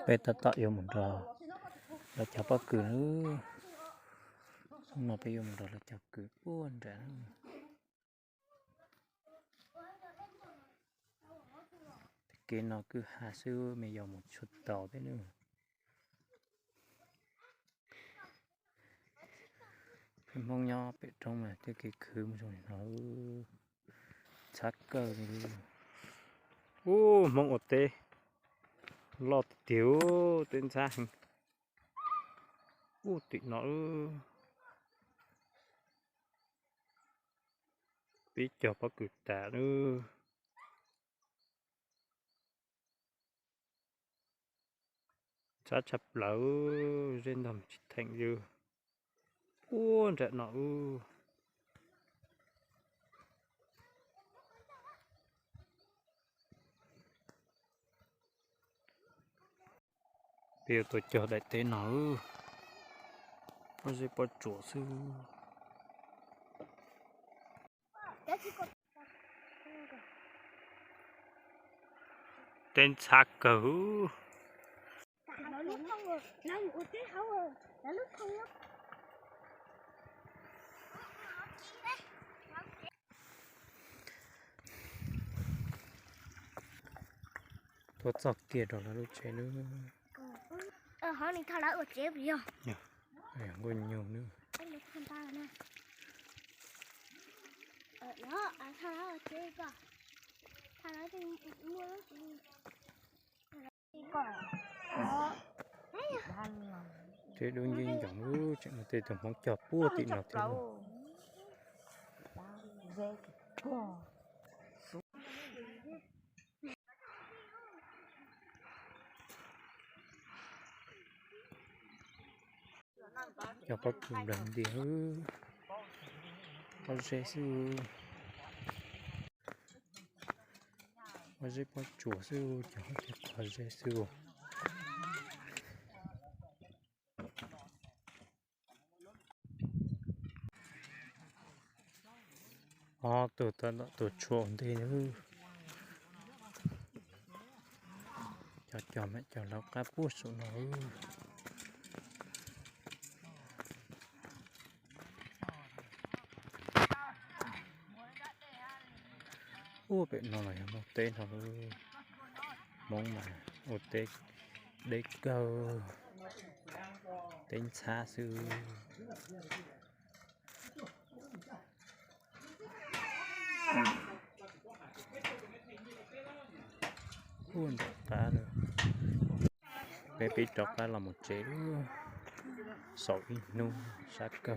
bây ta tạo yêu một trò là chả bao cứ nữa xong nó bây giờ một trò là chả cứ buồn trả cái nó cứ hạ sư mày giờ một chút tàu thế nữa cái mong nhỏ bên trong mà cái khứ rồi nó chắc cơ đi ô mong ọt tê lọt tiểu tên sang ô tụi nó biết cho bao cực tạ nữa chắc chập lỡ trên đầm thành dư ô trận nó bây giờ tôi chờ đại tế nó nó sẽ bắt chỗ sư tên xác cử nó lúc không rồi, nó một tí không rồi, nó lúc không lắm. tôi chọc kia đó là lúc chơi nữa Họ này thao đã ở chế bây giờ. nhỉ còn nhiều nữa Anh lúc không ta nè. Đó, thao đã ở chế cơ. Thao đã thì mua nó chỉ đi còn. thế đương nhiên giống chuyện là tê tầm mong chọc bua tị nào thế nào cho các cùng đàn đi hứ có dễ sư có dễ có chủ sư cho có dễ sư từ ta nó từ chuồng đi nữa cho mẹ cho nó cá bút xuống nó ô bệnh nó này một tên nó mong mà một tên đấy cơ tên xa sư buồn ta nữa bé bị trọc ra là một chế sỏi nung sát cơ